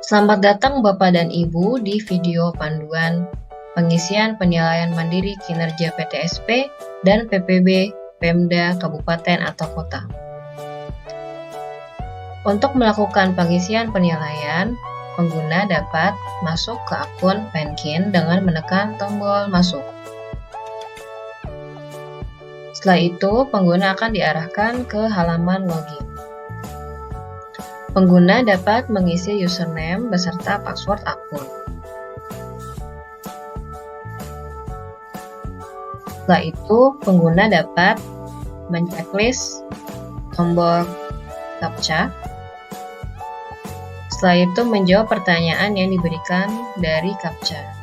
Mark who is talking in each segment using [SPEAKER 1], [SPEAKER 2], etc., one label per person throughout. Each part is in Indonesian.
[SPEAKER 1] Selamat datang Bapak dan Ibu di video panduan pengisian penilaian mandiri kinerja PTSP dan PPB Pemda Kabupaten atau Kota. Untuk melakukan pengisian penilaian, pengguna dapat masuk ke akun Penkin dengan menekan tombol masuk. Setelah itu, pengguna akan diarahkan ke halaman login. Pengguna dapat mengisi username beserta password akun. Setelah itu, pengguna dapat menceklis tombol CAPTCHA. Setelah itu, menjawab pertanyaan yang diberikan dari CAPTCHA.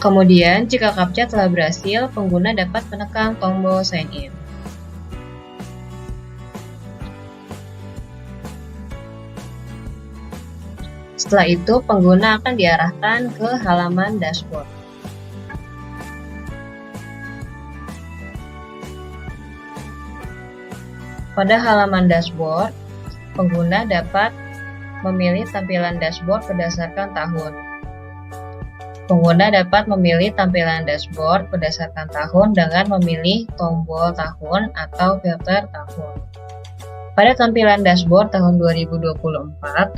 [SPEAKER 1] Kemudian, jika CAPTCHA telah berhasil, pengguna dapat menekan tombol sign in. Setelah itu, pengguna akan diarahkan ke halaman dashboard. Pada halaman dashboard, pengguna dapat memilih tampilan dashboard berdasarkan tahun. Pengguna dapat memilih tampilan dashboard berdasarkan tahun dengan memilih tombol tahun atau filter tahun. Pada tampilan dashboard tahun 2024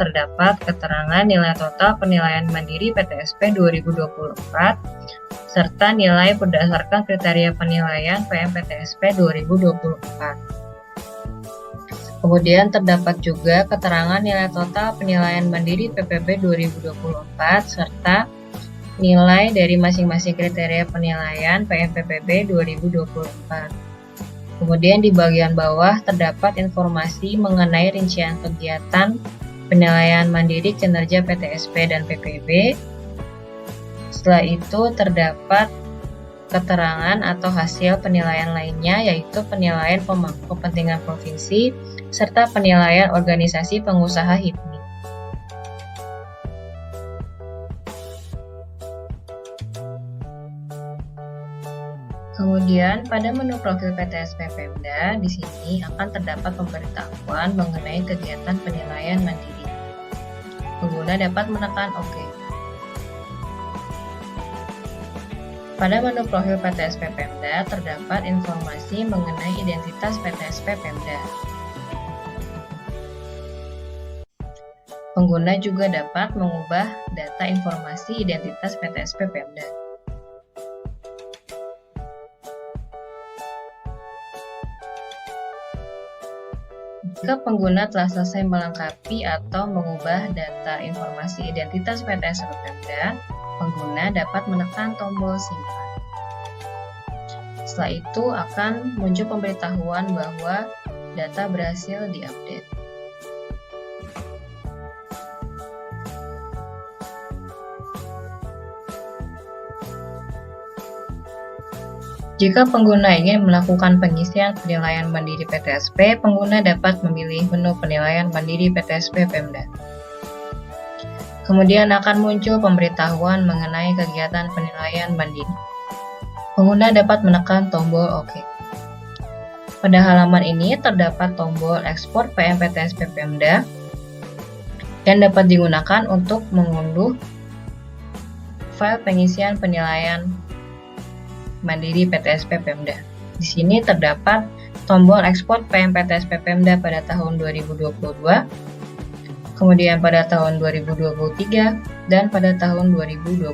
[SPEAKER 1] terdapat keterangan nilai total penilaian mandiri PTSP 2024 serta nilai berdasarkan kriteria penilaian PMPTSP 2024. Kemudian terdapat juga keterangan nilai total penilaian mandiri PPB 2024 serta nilai dari masing-masing kriteria penilaian PMPPB 2024. Kemudian di bagian bawah terdapat informasi mengenai rincian kegiatan penilaian mandiri kinerja PTSP dan PPB. Setelah itu terdapat keterangan atau hasil penilaian lainnya, yaitu penilaian pemangku kepentingan provinsi serta penilaian organisasi pengusaha HIPMI. Kemudian pada menu profil PTSP Pemda, di sini akan terdapat pemberitahuan mengenai kegiatan penilaian mandiri. Pengguna dapat menekan OK. Pada menu profil PTSP Pemda terdapat informasi mengenai identitas PTSP Pemda. Pengguna juga dapat mengubah data informasi identitas PTSP Pemda. Jika pengguna telah selesai melengkapi atau mengubah data informasi identitas PTSP Pemda, pengguna dapat menekan tombol simpan. Setelah itu akan muncul pemberitahuan bahwa data berhasil diupdate. Jika pengguna ingin melakukan pengisian penilaian mandiri PTSP, pengguna dapat memilih menu penilaian mandiri PTSP Pemda. Kemudian akan muncul pemberitahuan mengenai kegiatan penilaian mandiri. Pengguna dapat menekan tombol OK. Pada halaman ini terdapat tombol ekspor PMPTSP Pemda yang dapat digunakan untuk mengunduh file pengisian penilaian mandiri PTSP Pemda. Di sini terdapat tombol ekspor PMPTSP Pemda pada tahun 2022, kemudian pada tahun 2023, dan pada tahun 2024.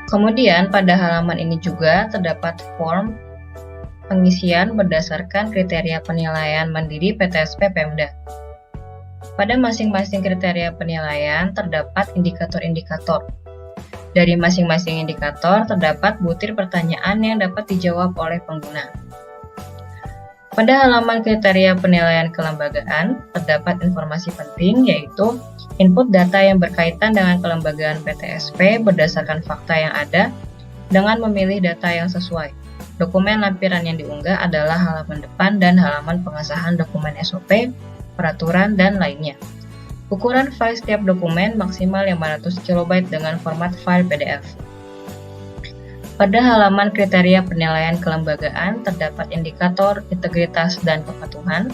[SPEAKER 1] Kemudian pada halaman ini juga terdapat form pengisian berdasarkan kriteria penilaian mandiri PTSP Pemda. Pada masing-masing kriteria penilaian terdapat indikator-indikator. Dari masing-masing indikator terdapat butir pertanyaan yang dapat dijawab oleh pengguna. Pada halaman kriteria penilaian kelembagaan terdapat informasi penting, yaitu input data yang berkaitan dengan kelembagaan PTSP berdasarkan fakta yang ada dengan memilih data yang sesuai. Dokumen lampiran yang diunggah adalah halaman depan dan halaman pengesahan dokumen SOP, peraturan, dan lainnya. Ukuran file setiap dokumen maksimal 500 KB dengan format file PDF. Pada halaman kriteria penilaian kelembagaan terdapat indikator integritas dan kepatuhan,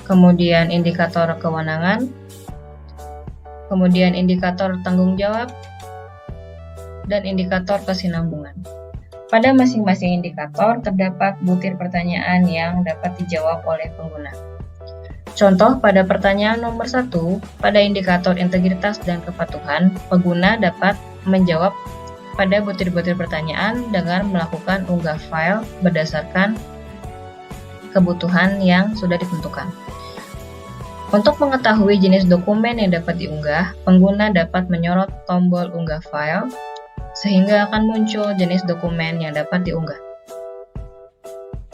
[SPEAKER 1] kemudian indikator kewenangan, kemudian indikator tanggung jawab, dan indikator kesinambungan. Pada masing-masing indikator terdapat butir pertanyaan yang dapat dijawab oleh pengguna. Contoh pada pertanyaan nomor 1, pada indikator integritas dan kepatuhan, pengguna dapat menjawab pada butir-butir pertanyaan dengan melakukan unggah file berdasarkan kebutuhan yang sudah ditentukan. Untuk mengetahui jenis dokumen yang dapat diunggah, pengguna dapat menyorot tombol unggah file, sehingga akan muncul jenis dokumen yang dapat diunggah.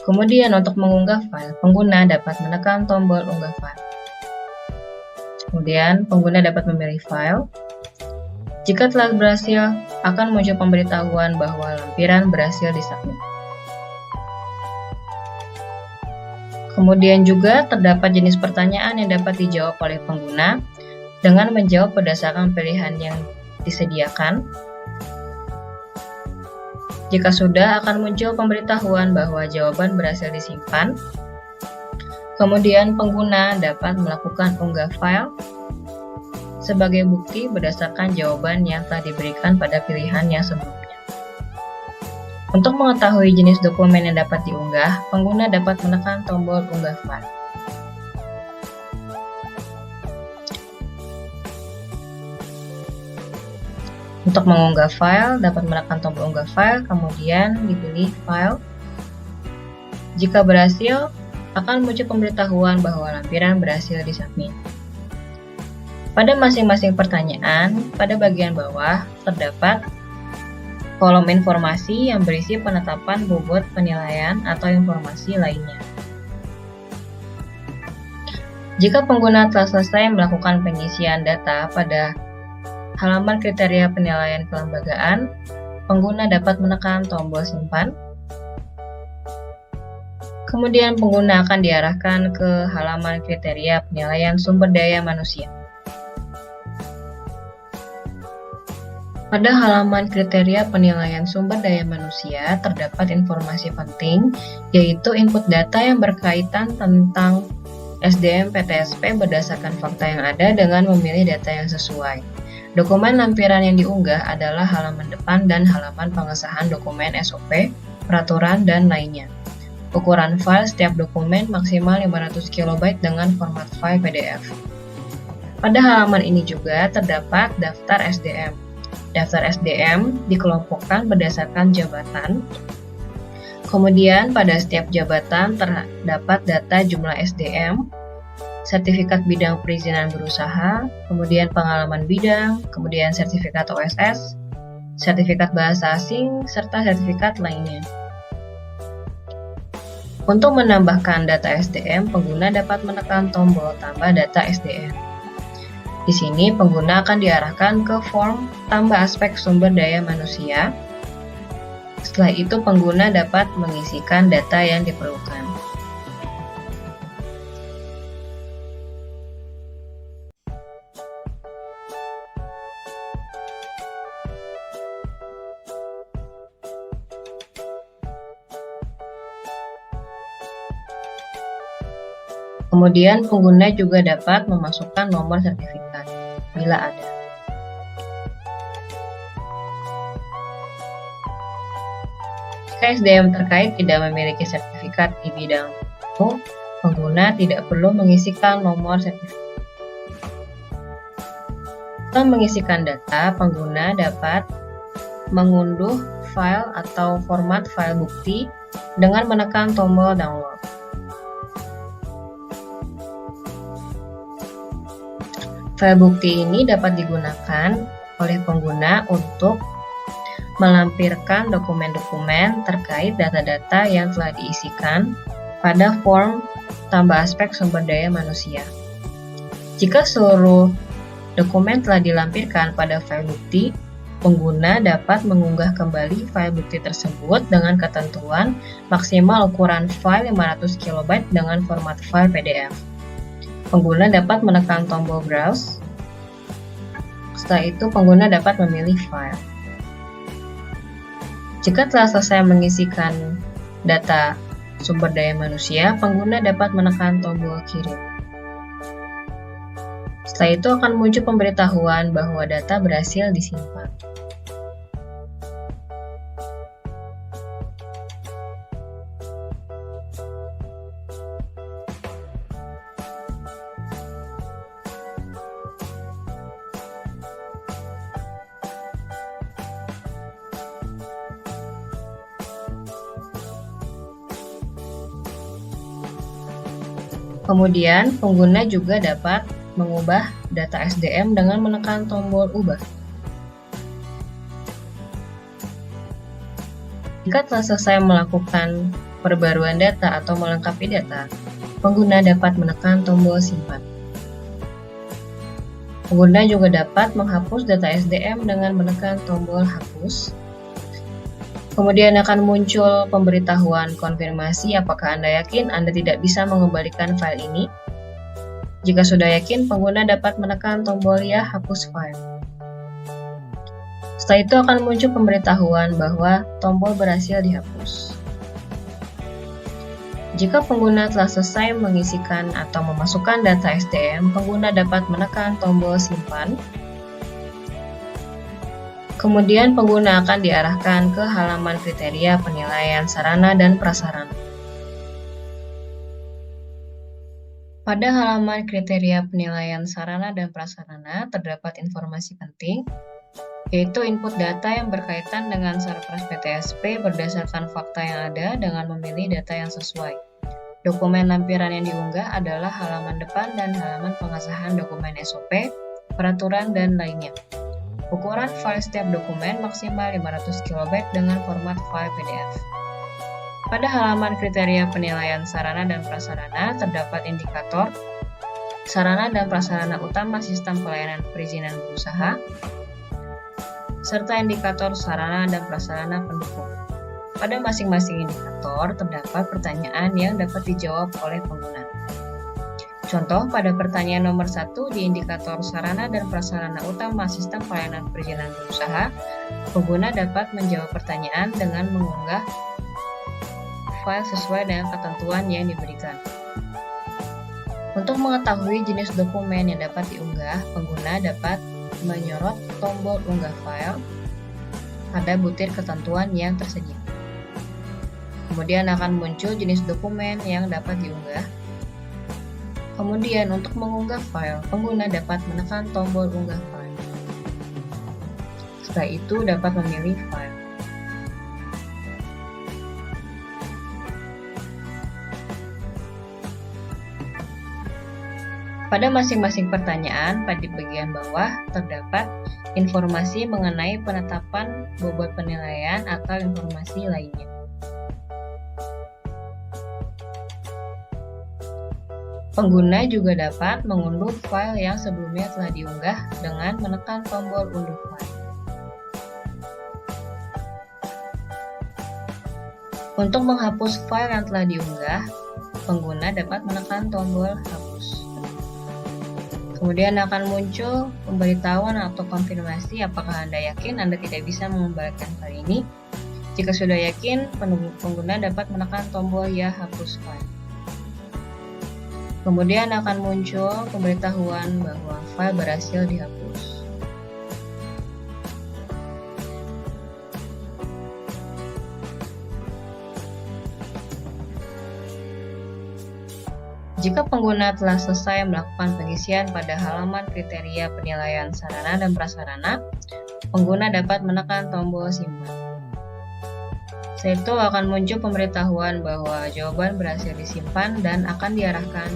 [SPEAKER 1] Kemudian untuk mengunggah file, pengguna dapat menekan tombol unggah file. Kemudian pengguna dapat memilih file. Jika telah berhasil, akan muncul pemberitahuan bahwa lampiran berhasil disubmit. Kemudian juga terdapat jenis pertanyaan yang dapat dijawab oleh pengguna dengan menjawab berdasarkan pilihan yang disediakan. Jika sudah, akan muncul pemberitahuan bahwa jawaban berhasil disimpan. Kemudian pengguna dapat melakukan unggah file sebagai bukti berdasarkan jawaban yang telah diberikan pada pilihan yang sebelumnya. Untuk mengetahui jenis dokumen yang dapat diunggah, pengguna dapat menekan tombol unggah file. Untuk mengunggah file, dapat menekan tombol unggah file, kemudian dipilih file. Jika berhasil, akan muncul pemberitahuan bahwa lampiran berhasil disubmit. Pada masing-masing pertanyaan, pada bagian bawah terdapat kolom informasi yang berisi penetapan bobot penilaian atau informasi lainnya. Jika pengguna telah selesai melakukan pengisian data pada halaman kriteria penilaian kelembagaan, pengguna dapat menekan tombol simpan. Kemudian pengguna akan diarahkan ke halaman kriteria penilaian sumber daya manusia. Pada halaman kriteria penilaian sumber daya manusia terdapat informasi penting, yaitu input data yang berkaitan tentang SDM PTSP berdasarkan fakta yang ada dengan memilih data yang sesuai. Dokumen lampiran yang diunggah adalah halaman depan dan halaman pengesahan dokumen SOP, peraturan, dan lainnya. Ukuran file setiap dokumen maksimal 500 KB dengan format file PDF. Pada halaman ini juga terdapat daftar SDM. Daftar SDM dikelompokkan berdasarkan jabatan. Kemudian pada setiap jabatan terdapat data jumlah SDM, sertifikat bidang perizinan berusaha, kemudian pengalaman bidang, kemudian sertifikat OSS, sertifikat bahasa asing, serta sertifikat lainnya. Untuk menambahkan data SDM, pengguna dapat menekan tombol tambah data SDM. Di sini pengguna akan diarahkan ke form tambah aspek sumber daya manusia. Setelah itu pengguna dapat mengisikan data yang diperlukan. Kemudian pengguna juga dapat memasukkan nomor sertifikat bila ada. Jika SDM terkait tidak memiliki sertifikat di bidang itu, pengguna tidak perlu mengisikan nomor sertifikat. Setelah mengisikan data, pengguna dapat mengunduh file atau format file bukti dengan menekan tombol download. File bukti ini dapat digunakan oleh pengguna untuk melampirkan dokumen-dokumen terkait data-data yang telah diisikan pada form tambah aspek sumber daya manusia. Jika seluruh dokumen telah dilampirkan pada file bukti, pengguna dapat mengunggah kembali file bukti tersebut dengan ketentuan maksimal ukuran file 500 KB dengan format file PDF. Pengguna dapat menekan tombol Browse. Setelah itu, pengguna dapat memilih file. Jika telah selesai mengisikan data sumber daya manusia, pengguna dapat menekan tombol kirim. Setelah itu akan muncul pemberitahuan bahwa data berhasil disimpan. Kemudian, pengguna juga dapat mengubah data SDM dengan menekan tombol ubah. Jika telah selesai melakukan perbaruan data atau melengkapi data, pengguna dapat menekan tombol simpan. Pengguna juga dapat menghapus data SDM dengan menekan tombol hapus. Kemudian akan muncul pemberitahuan konfirmasi apakah Anda yakin Anda tidak bisa mengembalikan file ini. Jika sudah yakin, pengguna dapat menekan tombol ya hapus file. Setelah itu akan muncul pemberitahuan bahwa tombol berhasil dihapus. Jika pengguna telah selesai mengisikan atau memasukkan data SDM, pengguna dapat menekan tombol simpan. Kemudian pengguna akan diarahkan ke halaman kriteria penilaian sarana dan prasarana. Pada halaman kriteria penilaian sarana dan prasarana terdapat informasi penting, yaitu input data yang berkaitan dengan Sarpras PTSP berdasarkan fakta yang ada dengan memilih data yang sesuai. Dokumen lampiran yang diunggah adalah halaman depan dan halaman pengesahan dokumen SOP, peraturan, dan lainnya. Ukuran file setiap dokumen maksimal 500 KB dengan format file PDF. Pada halaman kriteria penilaian sarana dan prasarana terdapat indikator sarana dan prasarana utama sistem pelayanan perizinan berusaha, serta indikator sarana dan prasarana pendukung. Pada masing-masing indikator terdapat pertanyaan yang dapat dijawab oleh pengguna. Contoh, pada pertanyaan nomor 1 di indikator sarana dan prasarana utama sistem pelayanan perizinan berusaha, pengguna dapat menjawab pertanyaan dengan mengunggah file sesuai dengan ketentuan yang diberikan. Untuk mengetahui jenis dokumen yang dapat diunggah, pengguna dapat menyorot tombol unggah file pada butir ketentuan yang tersedia. Kemudian akan muncul jenis dokumen yang dapat diunggah. Kemudian untuk mengunggah file, pengguna dapat menekan tombol unggah file. Setelah itu dapat memilih file. Pada masing-masing pertanyaan, pada bagian bawah terdapat informasi mengenai penetapan bobot penilaian atau informasi lainnya. Pengguna juga dapat mengunduh file yang sebelumnya telah diunggah dengan menekan tombol unduh file. Untuk menghapus file yang telah diunggah, pengguna dapat menekan tombol hapus. Kemudian akan muncul pemberitahuan atau konfirmasi apakah Anda yakin Anda tidak bisa mengembalikan file ini. Jika sudah yakin, pengguna dapat menekan tombol ya hapus file. Kemudian akan muncul pemberitahuan bahwa file berhasil dihapus. Jika pengguna telah selesai melakukan pengisian pada halaman kriteria penilaian sarana dan prasarana, pengguna dapat menekan tombol simpan. Setelah itu akan muncul pemberitahuan bahwa jawaban berhasil disimpan dan akan diarahkan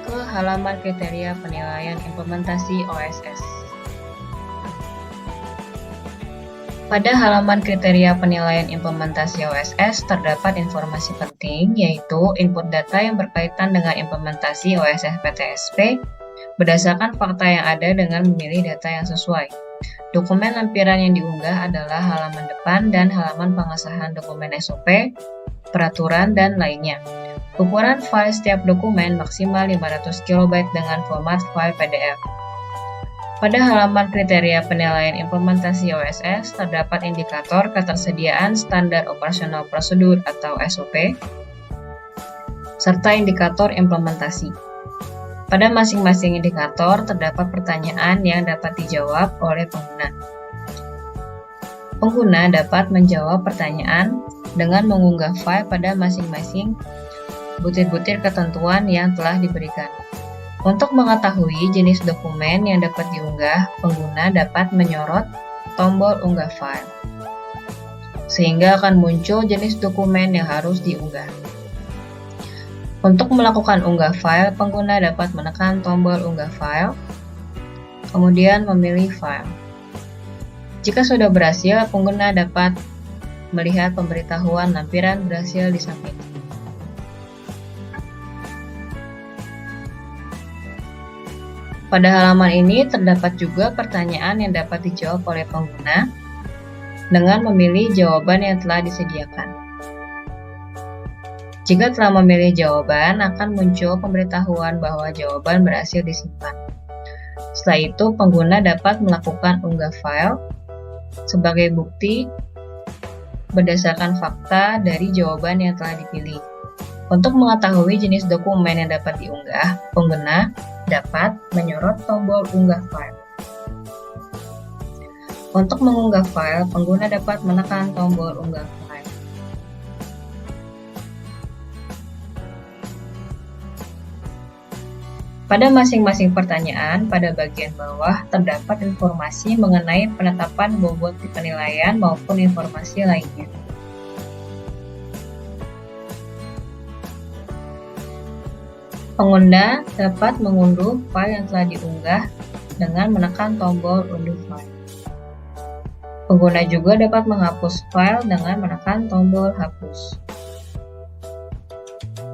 [SPEAKER 1] ke halaman kriteria penilaian implementasi OSS. Pada halaman kriteria penilaian implementasi OSS terdapat informasi penting, yaitu input data yang berkaitan dengan implementasi OSS PTSP berdasarkan fakta yang ada dengan memilih data yang sesuai. Dokumen lampiran yang diunggah adalah halaman depan dan halaman pengesahan dokumen SOP, peraturan, dan lainnya. Ukuran file setiap dokumen maksimal 500 KB dengan format file PDF. Pada halaman kriteria penilaian implementasi OSS, terdapat indikator ketersediaan standar operasional prosedur atau SOP, serta indikator implementasi. Pada masing-masing indikator, terdapat pertanyaan yang dapat dijawab oleh pengguna. Pengguna dapat menjawab pertanyaan dengan mengunggah file pada masing-masing butir-butir ketentuan yang telah diberikan. Untuk mengetahui jenis dokumen yang dapat diunggah, pengguna dapat menyorot tombol unggah file, sehingga akan muncul jenis dokumen yang harus diunggah. Untuk melakukan unggah file, pengguna dapat menekan tombol unggah file, kemudian memilih file. Jika sudah berhasil, pengguna dapat melihat pemberitahuan lampiran berhasil disubmit. Pada halaman ini terdapat juga pertanyaan yang dapat dijawab oleh pengguna dengan memilih jawaban yang telah disediakan. Jika telah memilih jawaban, akan muncul pemberitahuan bahwa jawaban berhasil disimpan. Setelah itu, pengguna dapat melakukan unggah file sebagai bukti berdasarkan fakta dari jawaban yang telah dipilih. Untuk mengetahui jenis dokumen yang dapat diunggah, pengguna dapat menyorot tombol unggah file. Untuk mengunggah file, pengguna dapat menekan tombol unggah file. Pada masing-masing pertanyaan, pada bagian bawah terdapat informasi mengenai penetapan bobot di penilaian maupun informasi lainnya. Pengguna dapat mengunduh file yang telah diunggah dengan menekan tombol unduh file. Pengguna juga dapat menghapus file dengan menekan tombol hapus.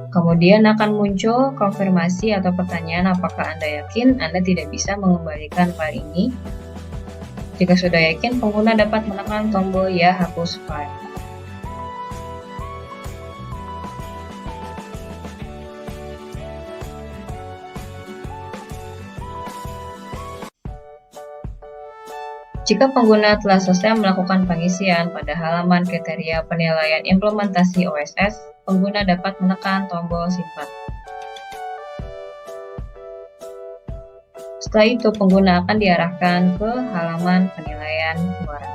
[SPEAKER 1] Kemudian akan muncul konfirmasi atau pertanyaan apakah Anda yakin Anda tidak bisa mengembalikan file ini. Jika sudah yakin, pengguna dapat menekan tombol ya hapus file. Jika pengguna telah selesai melakukan pengisian pada halaman kriteria penilaian implementasi OSS, pengguna dapat menekan tombol simpan. Setelah itu, pengguna akan diarahkan ke halaman penilaian keluaran.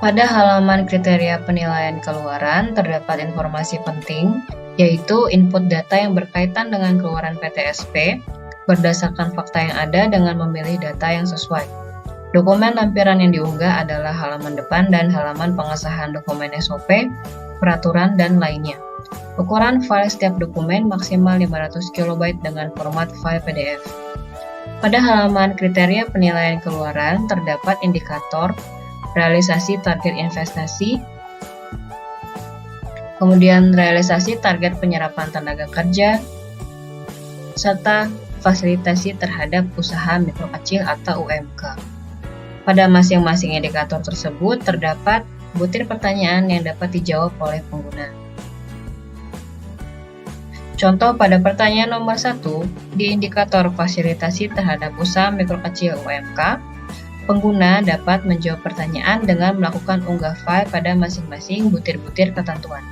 [SPEAKER 1] Pada halaman kriteria penilaian keluaran, terdapat informasi penting, yaitu input data yang berkaitan dengan keluaran PTSP, berdasarkan fakta yang ada dengan memilih data yang sesuai. Dokumen lampiran yang diunggah adalah halaman depan dan halaman pengesahan dokumen SOP, peraturan, dan lainnya. Ukuran file setiap dokumen maksimal 500 KB dengan format file PDF. Pada halaman kriteria penilaian keluaran terdapat indikator realisasi target investasi, kemudian realisasi target penyerapan tenaga kerja, serta fasilitasi terhadap usaha mikro kecil atau UMK. Pada masing-masing indikator tersebut terdapat butir pertanyaan yang dapat dijawab oleh pengguna. Contoh pada pertanyaan nomor 1, di indikator fasilitasi terhadap usaha mikro kecil UMK, pengguna dapat menjawab pertanyaan dengan melakukan unggah file pada masing-masing butir-butir ketentuan.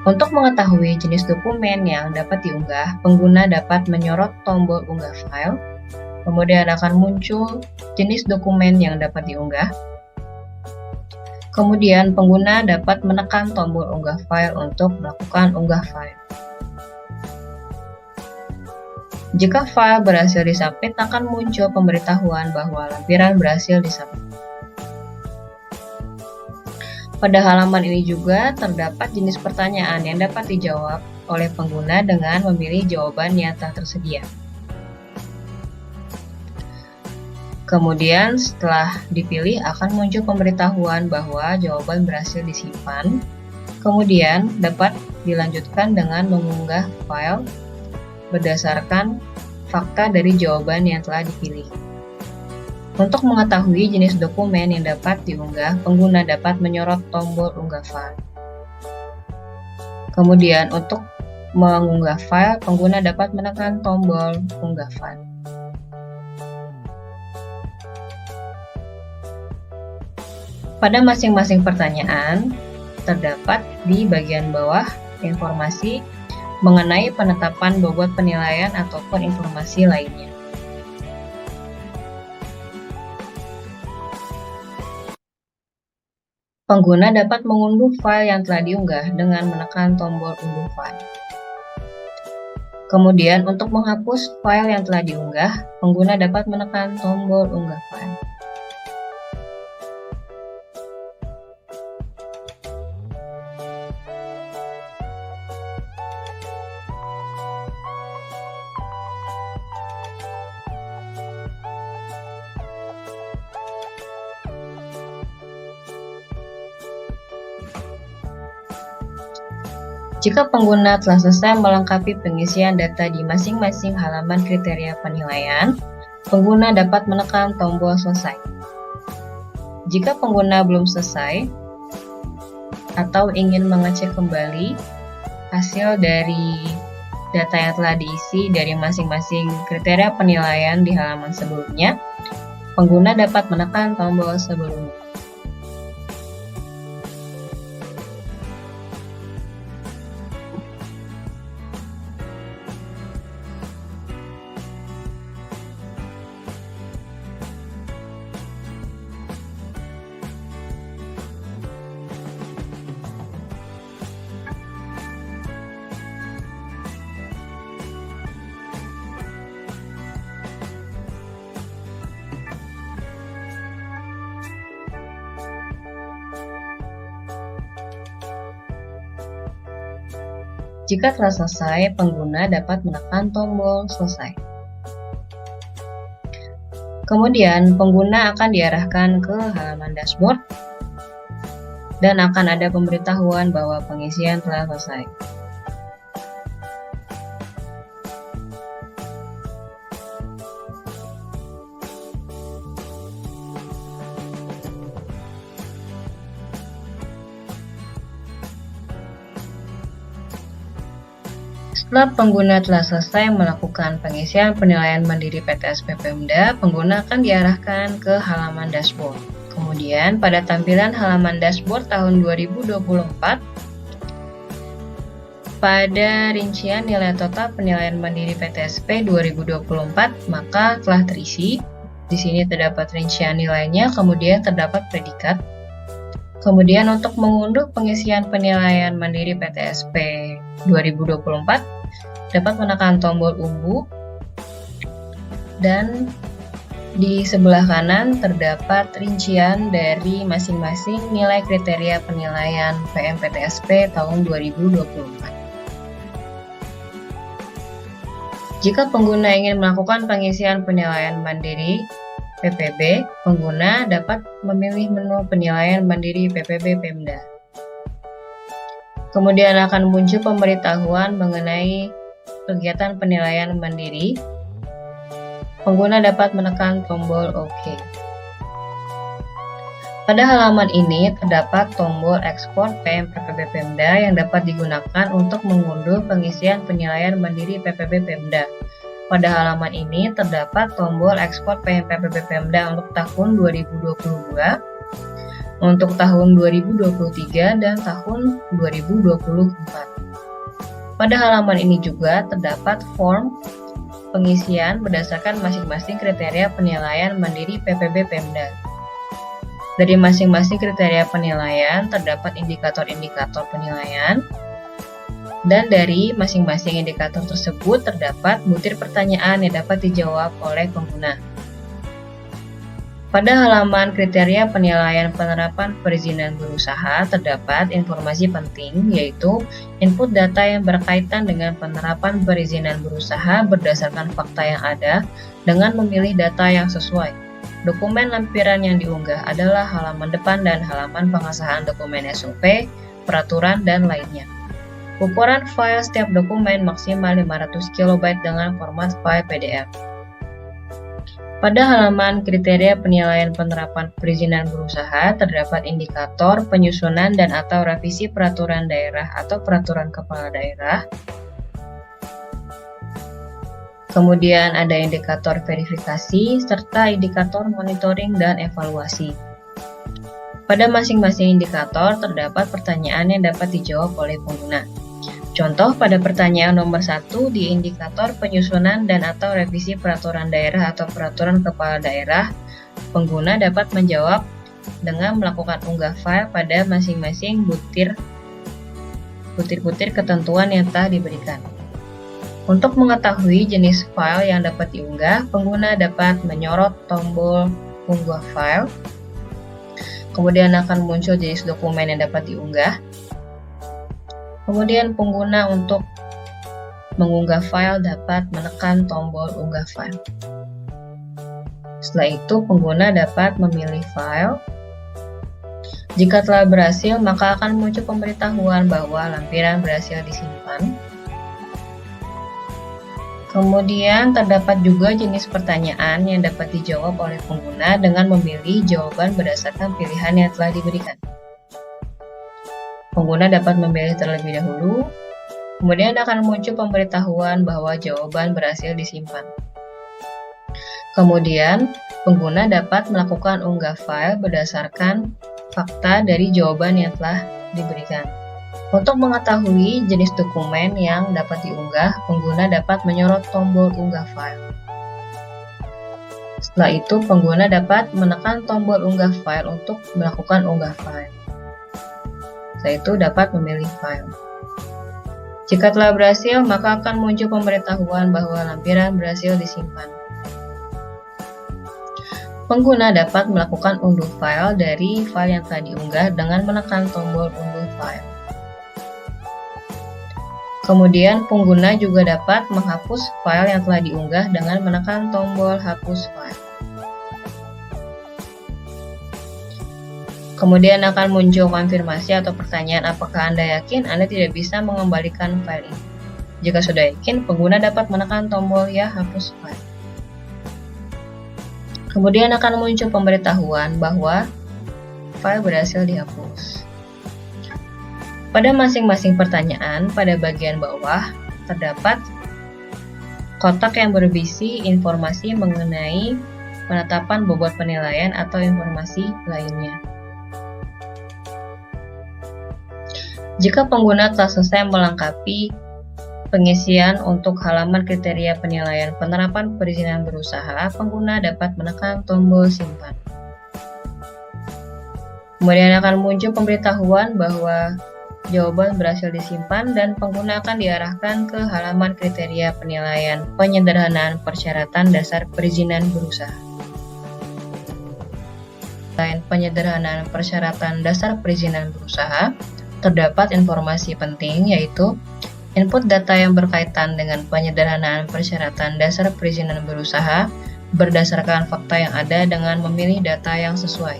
[SPEAKER 1] Untuk mengetahui jenis dokumen yang dapat diunggah, pengguna dapat menyorot tombol unggah file, kemudian akan muncul jenis dokumen yang dapat diunggah. Kemudian pengguna dapat menekan tombol unggah file untuk melakukan unggah file. Jika file berhasil disubmit, akan muncul pemberitahuan bahwa lampiran berhasil disubmit. Pada halaman ini juga terdapat jenis pertanyaan yang dapat dijawab oleh pengguna dengan memilih jawaban yang telah tersedia. Kemudian setelah dipilih akan muncul pemberitahuan bahwa jawaban berhasil disimpan. Kemudian dapat dilanjutkan dengan mengunggah file berdasarkan fakta dari jawaban yang telah dipilih. Untuk mengetahui jenis dokumen yang dapat diunggah, pengguna dapat menyorot tombol unggah file. Kemudian untuk mengunggah file, pengguna dapat menekan tombol unggah file. Pada masing-masing pertanyaan, terdapat di bagian bawah informasi mengenai penetapan bobot penilaian ataupun informasi lainnya. Pengguna dapat mengunduh file yang telah diunggah dengan menekan tombol unduh file. Kemudian untuk menghapus file yang telah diunggah, pengguna dapat menekan tombol unggah file. Jika pengguna telah selesai melengkapi pengisian data di masing-masing halaman kriteria penilaian, pengguna dapat menekan tombol selesai. Jika pengguna belum selesai atau ingin mengecek kembali hasil dari data yang telah diisi dari masing-masing kriteria penilaian di halaman sebelumnya, pengguna dapat menekan tombol sebelumnya. Jika telah selesai, pengguna dapat menekan tombol selesai. Kemudian, pengguna akan diarahkan ke halaman dashboard dan akan ada pemberitahuan bahwa pengisian telah selesai. Setelah pengguna telah selesai melakukan pengisian penilaian mandiri PTSP Pemda, pengguna akan diarahkan ke halaman dashboard. Kemudian, pada tampilan halaman dashboard tahun 2024, pada rincian nilai total penilaian mandiri PTSP 2024, maka telah terisi. Di sini terdapat rincian nilainya, kemudian terdapat predikat. Kemudian untuk mengunduh pengisian penilaian mandiri PTSP 2024, dapat menekan tombol unduh, dan di sebelah kanan terdapat rincian dari masing-masing nilai kriteria penilaian PMPTSP tahun 2024. Jika pengguna ingin melakukan pengisian penilaian mandiri PPB, pengguna dapat memilih menu penilaian mandiri PPB Pemda. Kemudian akan muncul pemberitahuan mengenai kegiatan penilaian mandiri. Pengguna dapat menekan tombol OK. Pada halaman ini terdapat tombol ekspor PPB Pemda yang dapat digunakan untuk mengunduh pengisian penilaian mandiri PPB Pemda. Pada halaman ini terdapat tombol ekspor PPB Pemda untuk tahun 2022, untuk tahun 2023, dan tahun 2024. Pada halaman ini juga terdapat form pengisian berdasarkan masing-masing kriteria penilaian mandiri PPB Pemda. Dari masing-masing kriteria penilaian terdapat indikator-indikator penilaian, dan dari masing-masing indikator tersebut terdapat butir pertanyaan yang dapat dijawab oleh pengguna. Pada halaman kriteria penilaian penerapan perizinan berusaha terdapat informasi penting, yaitu input data yang berkaitan dengan penerapan perizinan berusaha berdasarkan fakta yang ada dengan memilih data yang sesuai. Dokumen lampiran yang diunggah adalah halaman depan dan halaman pengesahan dokumen SOP, peraturan, dan lainnya. Ukuran file setiap dokumen maksimal 500 KB dengan format file PDF. Pada halaman kriteria penilaian penerapan perizinan berusaha terdapat indikator penyusunan dan atau revisi peraturan daerah atau peraturan kepala daerah. Kemudian ada indikator verifikasi serta indikator monitoring dan evaluasi. Pada masing-masing indikator terdapat pertanyaan yang dapat dijawab oleh pengguna. Contoh pada pertanyaan nomor 1 di indikator penyusunan dan atau revisi peraturan daerah atau peraturan kepala daerah, pengguna dapat menjawab dengan melakukan unggah file pada masing-masing butir-butir ketentuan yang telah diberikan. Untuk mengetahui jenis file yang dapat diunggah, pengguna dapat menyorot tombol unggah file, kemudian akan muncul jenis dokumen yang dapat diunggah. Kemudian pengguna untuk mengunggah file dapat menekan tombol unggah file. Setelah itu pengguna dapat memilih file. Jika telah berhasil, maka akan muncul pemberitahuan bahwa lampiran berhasil disimpan. Kemudian terdapat juga jenis pertanyaan yang dapat dijawab oleh pengguna dengan memilih jawaban berdasarkan pilihan yang telah diberikan. Pengguna dapat memilih terlebih dahulu, kemudian akan muncul pemberitahuan bahwa jawaban berhasil disimpan. Kemudian, pengguna dapat melakukan unggah file berdasarkan fakta dari jawaban yang telah diberikan. Untuk mengetahui jenis dokumen yang dapat diunggah, pengguna dapat menyorot tombol unggah file. Setelah itu, pengguna dapat menekan tombol unggah file untuk melakukan unggah file. Setelah itu dapat memilih file. Jika telah berhasil, maka akan muncul pemberitahuan bahwa lampiran berhasil disimpan. Pengguna dapat melakukan unduh file dari file yang telah diunggah dengan menekan tombol unduh file. Kemudian pengguna juga dapat menghapus file yang telah diunggah dengan menekan tombol hapus file. Kemudian akan muncul konfirmasi atau pertanyaan apakah Anda yakin Anda tidak bisa mengembalikan file ini. Jika sudah yakin, pengguna dapat menekan tombol ya hapus file. Kemudian akan muncul pemberitahuan bahwa file berhasil dihapus. Pada masing-masing pertanyaan, pada bagian bawah terdapat kotak yang berisi informasi mengenai penetapan bobot penilaian atau informasi lainnya. Jika pengguna telah selesai melengkapi pengisian untuk halaman kriteria penilaian penerapan perizinan berusaha, pengguna dapat menekan tombol simpan. Kemudian akan muncul pemberitahuan bahwa jawaban berhasil disimpan dan pengguna akan diarahkan ke halaman kriteria penilaian penyederhanaan persyaratan dasar perizinan berusaha. Selain penyederhanaan persyaratan dasar perizinan berusaha, terdapat informasi penting yaitu input data yang berkaitan dengan penyederhanaan persyaratan dasar perizinan berusaha berdasarkan fakta yang ada dengan memilih data yang sesuai.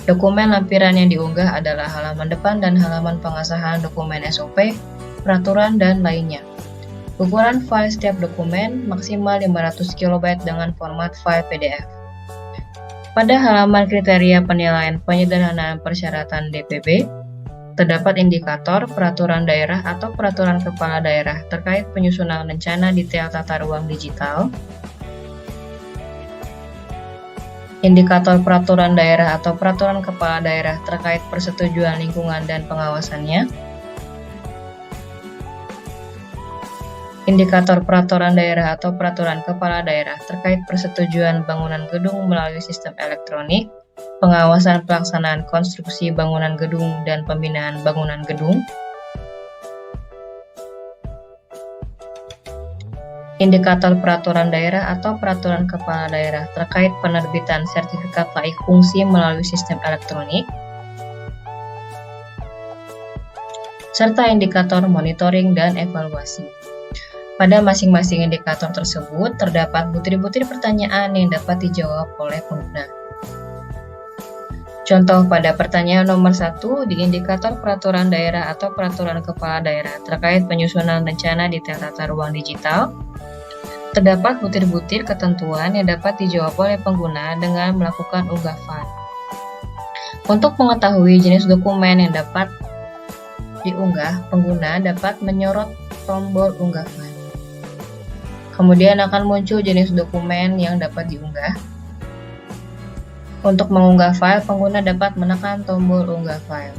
[SPEAKER 1] Dokumen lampiran yang diunggah adalah halaman depan dan halaman pengesahan dokumen SOP, peraturan, dan lainnya. Ukuran file setiap dokumen maksimal 500 KB dengan format file PDF. Pada halaman kriteria penilaian penyederhanaan persyaratan DPB, terdapat indikator peraturan daerah atau peraturan kepala daerah terkait penyusunan rencana detail tata ruang digital, indikator peraturan daerah atau peraturan kepala daerah terkait persetujuan lingkungan dan pengawasannya, indikator peraturan daerah atau peraturan kepala daerah terkait persetujuan bangunan gedung melalui sistem elektronik, pengawasan pelaksanaan konstruksi bangunan gedung dan pembinaan bangunan gedung, indikator peraturan daerah atau peraturan kepala daerah terkait penerbitan sertifikat laik fungsi melalui sistem elektronik, serta indikator monitoring dan evaluasi. Pada masing-masing indikator tersebut terdapat butir-butir pertanyaan yang dapat dijawab oleh pengguna. Contoh pada pertanyaan nomor 1 di indikator peraturan daerah atau peraturan kepala daerah terkait penyusunan rencana detail tata ruang digital, Terdapat butir-butir ketentuan yang dapat dijawab oleh pengguna dengan melakukan unggah file. Untuk mengetahui jenis dokumen yang dapat diunggah, pengguna dapat menyorot tombol unggah file. Kemudian akan muncul jenis dokumen yang dapat diunggah. Untuk mengunggah file, pengguna dapat menekan tombol unggah file.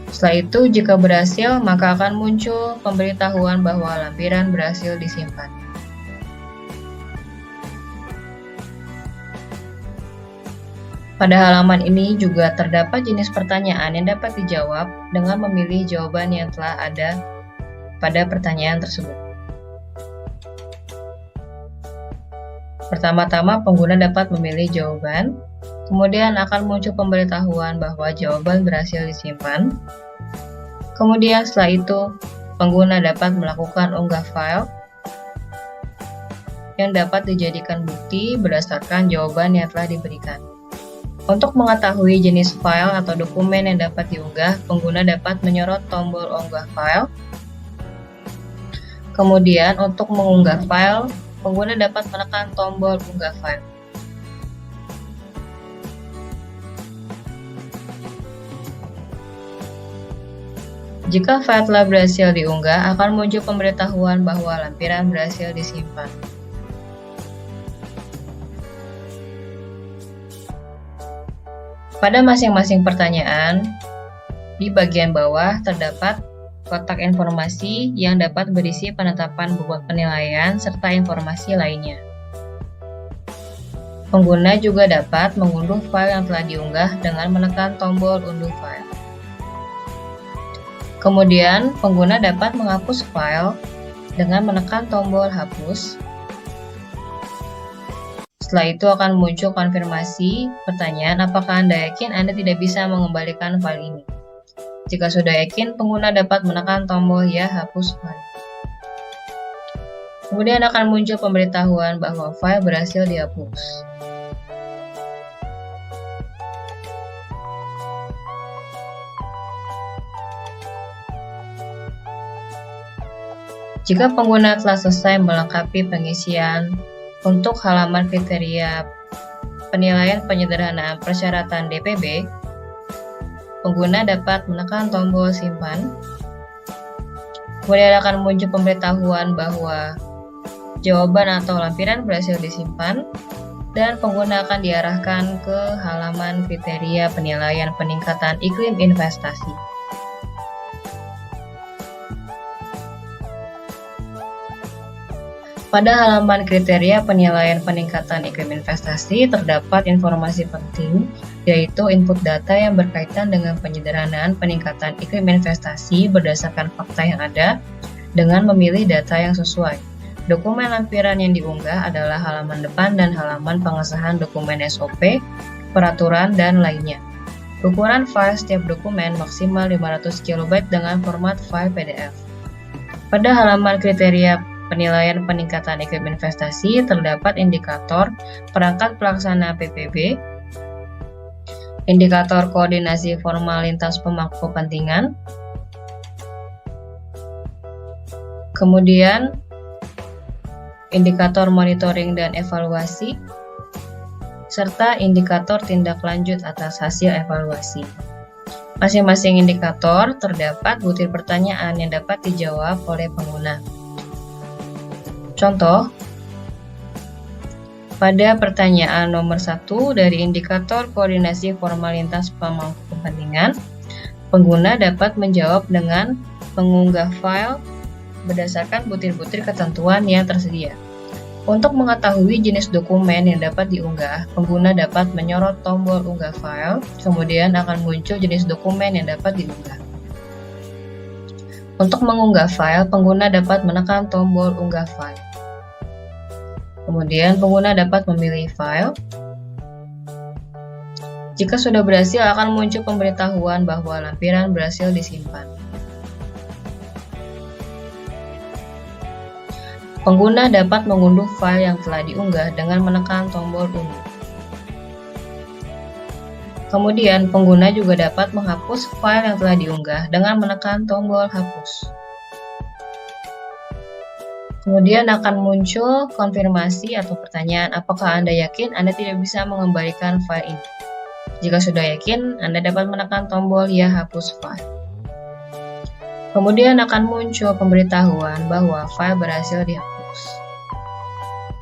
[SPEAKER 1] Setelah itu, jika berhasil, maka akan muncul pemberitahuan bahwa lampiran berhasil disimpan. Pada halaman ini juga terdapat jenis pertanyaan yang dapat dijawab dengan memilih jawaban yang telah ada pada pertanyaan tersebut. Pertama-tama, pengguna dapat memilih jawaban, kemudian akan muncul pemberitahuan bahwa jawaban berhasil disimpan. Kemudian setelah itu, pengguna dapat melakukan unggah file yang dapat dijadikan bukti berdasarkan jawaban yang telah diberikan. Untuk mengetahui jenis file atau dokumen yang dapat diunggah, pengguna dapat menyorot tombol unggah file. Kemudian untuk mengunggah file, pengguna dapat menekan tombol unggah file. Jika file telah berhasil diunggah, akan muncul pemberitahuan bahwa lampiran berhasil disimpan. Pada masing-masing pertanyaan, di bagian bawah terdapat kotak informasi yang dapat berisi penetapan bobot penilaian serta informasi lainnya. Pengguna juga dapat mengunduh file yang telah diunggah dengan menekan tombol unduh file. Kemudian, pengguna dapat menghapus file dengan menekan tombol hapus. Setelah itu akan muncul konfirmasi pertanyaan apakah Anda yakin Anda tidak bisa mengembalikan file ini. Jika sudah yakin, pengguna dapat menekan tombol ya hapus file. Kemudian akan muncul pemberitahuan bahwa file berhasil dihapus. Jika pengguna telah selesai melengkapi pengisian untuk halaman kriteria penilaian penyederhanaan persyaratan DPB, pengguna dapat menekan tombol simpan. Kemudian akan muncul pemberitahuan bahwa jawaban atau lampiran berhasil disimpan, dan pengguna akan diarahkan ke halaman kriteria penilaian peningkatan iklim investasi. Pada halaman kriteria penilaian peningkatan iklim investasi terdapat informasi penting, yaitu input data yang berkaitan dengan penyederhanaan peningkatan iklim investasi berdasarkan fakta yang ada dengan memilih data yang sesuai. Dokumen lampiran yang diunggah adalah halaman depan dan halaman pengesahan dokumen SOP, peraturan, dan lainnya. Ukuran file setiap dokumen maksimal 500 KB dengan format file PDF. Pada halaman kriteria penilaian peningkatan iklim investasi terdapat indikator perangkat pelaksana PPB, indikator koordinasi formal lintas pemangku kepentingan, kemudian indikator monitoring dan evaluasi, serta indikator tindak lanjut atas hasil evaluasi. Masing-masing indikator terdapat butir pertanyaan yang dapat dijawab oleh pengguna. Contoh, pada pertanyaan nomor 1 dari indikator koordinasi formal lintas pemangku kepentingan, pengguna dapat menjawab dengan mengunggah file berdasarkan butir-butir ketentuan yang tersedia. Untuk mengetahui jenis dokumen yang dapat diunggah, pengguna dapat menyorot tombol unggah file, kemudian akan muncul jenis dokumen yang dapat diunggah. Untuk mengunggah file, pengguna dapat menekan tombol unggah file. Kemudian pengguna dapat memilih file. Jika sudah berhasil, akan muncul pemberitahuan bahwa lampiran berhasil disimpan. Pengguna dapat mengunduh file yang telah diunggah dengan menekan tombol unduh. Kemudian, pengguna juga dapat menghapus file yang telah diunggah dengan menekan tombol hapus. Kemudian akan muncul konfirmasi atau pertanyaan, apakah Anda yakin Anda tidak bisa mengembalikan file ini? Jika sudah yakin, Anda dapat menekan tombol ya hapus file. Kemudian akan muncul pemberitahuan bahwa file berhasil dihapus.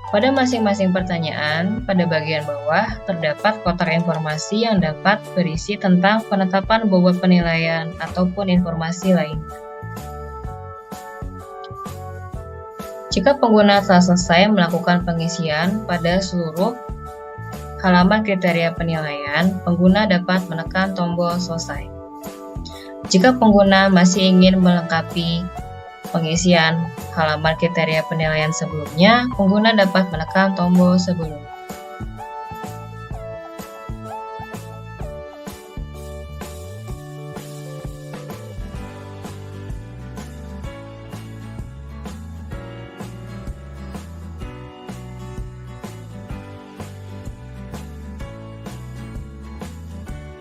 [SPEAKER 1] Pada masing-masing pertanyaan, pada bagian bawah terdapat kotak informasi yang dapat berisi tentang penetapan bobot penilaian ataupun informasi lainnya. Jika pengguna telah selesai melakukan pengisian pada seluruh halaman kriteria penilaian, pengguna dapat menekan tombol selesai. Jika pengguna masih ingin melengkapi pengisian halaman kriteria penilaian sebelumnya, pengguna dapat menekan tombol sebelum.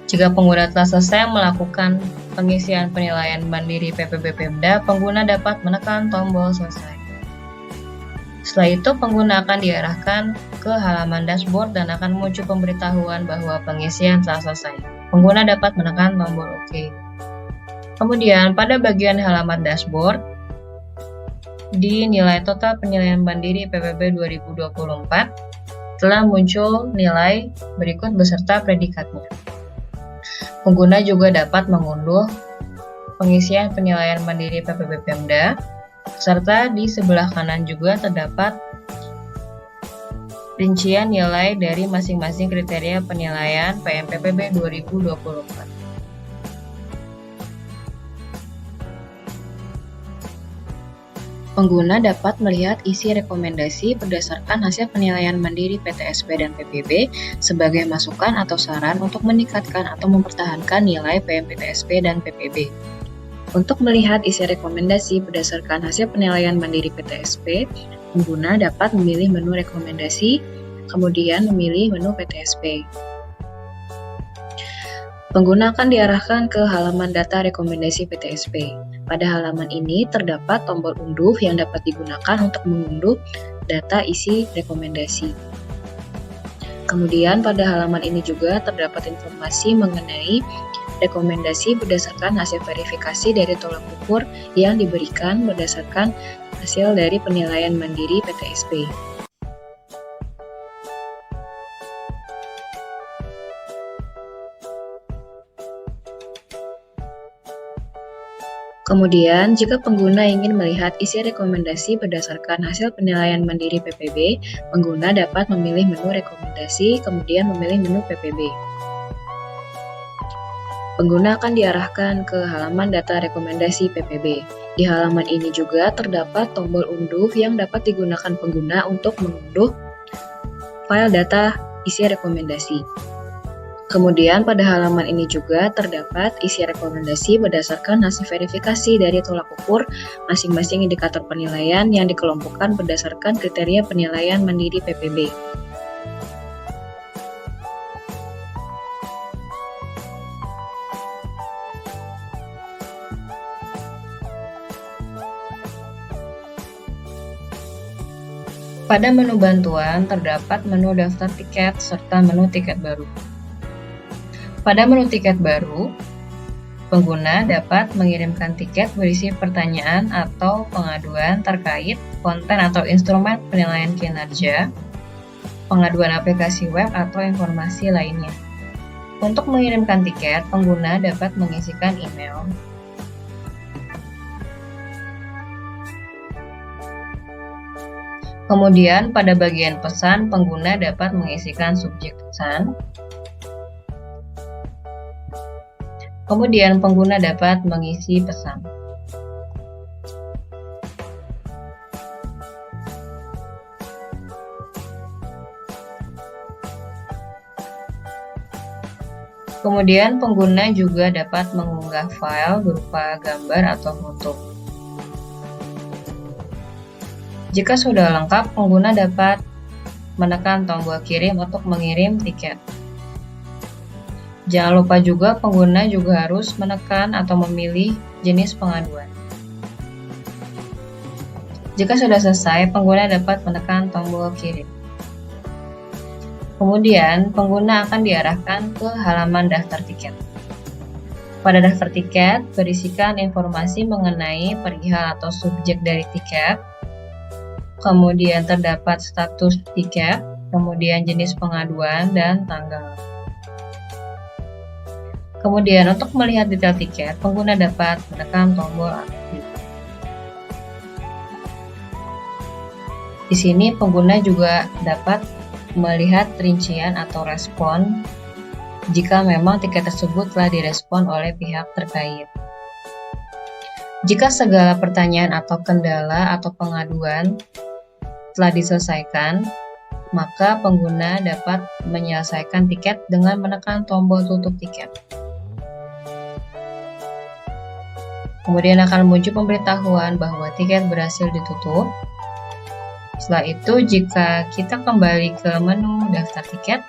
[SPEAKER 1] Jika pengguna telah selesai melakukan pengisian penilaian mandiri PPB Pemda, pengguna dapat menekan tombol selesai. Setelah itu, pengguna akan diarahkan ke halaman dashboard dan akan muncul pemberitahuan bahwa pengisian telah selesai. Pengguna dapat menekan tombol OK. Kemudian, pada bagian halaman dashboard, di nilai total penilaian mandiri PPB 2024, telah muncul nilai berikut beserta predikatnya. Pengguna juga dapat mengunduh pengisian penilaian mandiri PPB Pemda, serta di sebelah kanan juga terdapat rincian nilai dari masing-masing kriteria penilaian PMPPB 2024. Pengguna dapat melihat isi rekomendasi berdasarkan hasil penilaian mandiri PTSP dan PPB sebagai masukan atau saran untuk meningkatkan atau mempertahankan nilai PMPTSP dan PPB. Untuk melihat isi rekomendasi berdasarkan hasil penilaian mandiri PTSP, pengguna dapat memilih menu rekomendasi, kemudian memilih menu PTSP. Pengguna akan diarahkan ke halaman data rekomendasi PTSP. Pada halaman ini terdapat tombol unduh yang dapat digunakan untuk mengunduh data isi rekomendasi. Kemudian pada halaman ini juga terdapat informasi mengenai rekomendasi berdasarkan hasil verifikasi dari tolak ukur yang diberikan berdasarkan hasil dari penilaian mandiri PTSP. Kemudian, jika pengguna ingin melihat isi rekomendasi berdasarkan hasil penilaian mandiri PPB, pengguna dapat memilih menu rekomendasi, kemudian memilih menu PPB. Pengguna akan diarahkan ke halaman data rekomendasi PPB. Di halaman ini juga terdapat tombol unduh yang dapat digunakan pengguna untuk mengunduh file data isi rekomendasi. Kemudian pada halaman ini juga terdapat isi rekomendasi berdasarkan hasil verifikasi dari tolak ukur masing-masing indikator penilaian yang dikelompokkan berdasarkan kriteria penilaian mandiri PPB. Pada menu bantuan terdapat menu daftar tiket serta menu tiket baru. Pada menu tiket baru, pengguna dapat mengirimkan tiket berisi pertanyaan atau pengaduan terkait konten atau instrumen penilaian kinerja, pengaduan aplikasi web atau informasi lainnya. Untuk mengirimkan tiket, pengguna dapat mengisikan email, kemudian pada bagian pesan, pengguna dapat mengisikan subjek pesan. Kemudian pengguna dapat mengisi pesan. Kemudian pengguna juga dapat mengunggah file berupa gambar atau foto. Jika sudah lengkap, pengguna dapat menekan tombol kirim untuk mengirim tiket. Jangan lupa juga pengguna juga harus menekan atau memilih jenis pengaduan. Jika sudah selesai, pengguna dapat menekan tombol kirim. Kemudian, pengguna akan diarahkan ke halaman daftar tiket. Pada daftar tiket, berisikan informasi mengenai perihal atau subjek dari tiket, kemudian terdapat status tiket, kemudian jenis pengaduan, dan tanggal. Kemudian, untuk melihat detail tiket, pengguna dapat menekan tombol aktif. Di sini, pengguna juga dapat melihat rincian atau respon jika memang tiket tersebut telah direspon oleh pihak terkait. Jika segala pertanyaan atau kendala atau pengaduan telah diselesaikan, maka pengguna dapat menyelesaikan tiket dengan menekan tombol tutup tiket. Kemudian akan muncul pemberitahuan bahwa tiket berhasil ditutup. Setelah itu, jika kita kembali ke menu daftar tiket,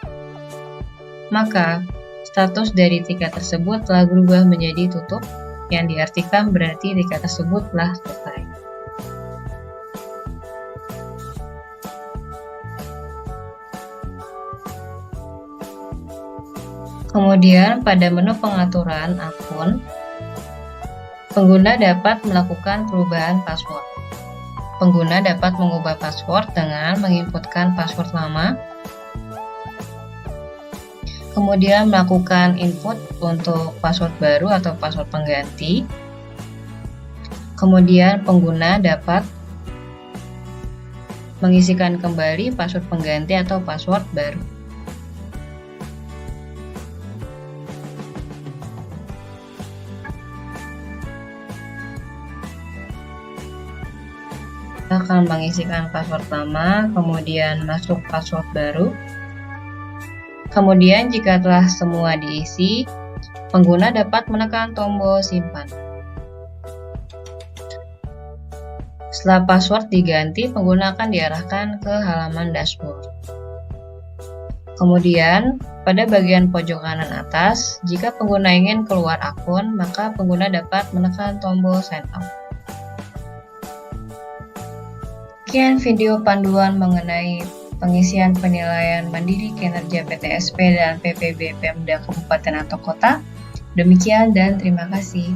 [SPEAKER 1] maka status dari tiket tersebut telah berubah menjadi tutup, yang diartikan berarti tiket tersebut telah selesai. Kemudian pada menu pengaturan akun, pengguna dapat melakukan perubahan password. Pengguna dapat mengubah password dengan menginputkan password lama, kemudian melakukan input untuk password baru atau password pengganti. Kemudian pengguna dapat mengisikan kembali password pengganti atau password baru. Kita akan mengisikan password lama, kemudian masuk password baru. Kemudian jika telah semua diisi, pengguna dapat menekan tombol simpan. Setelah password diganti, pengguna akan diarahkan ke halaman dashboard. Kemudian, pada bagian pojok kanan atas, jika pengguna ingin keluar akun, maka pengguna dapat menekan tombol sign up. Sekian video panduan mengenai pengisian penilaian mandiri kinerja PTSP dan PPB Pemda Kabupaten atau Kota. Demikian dan terima kasih.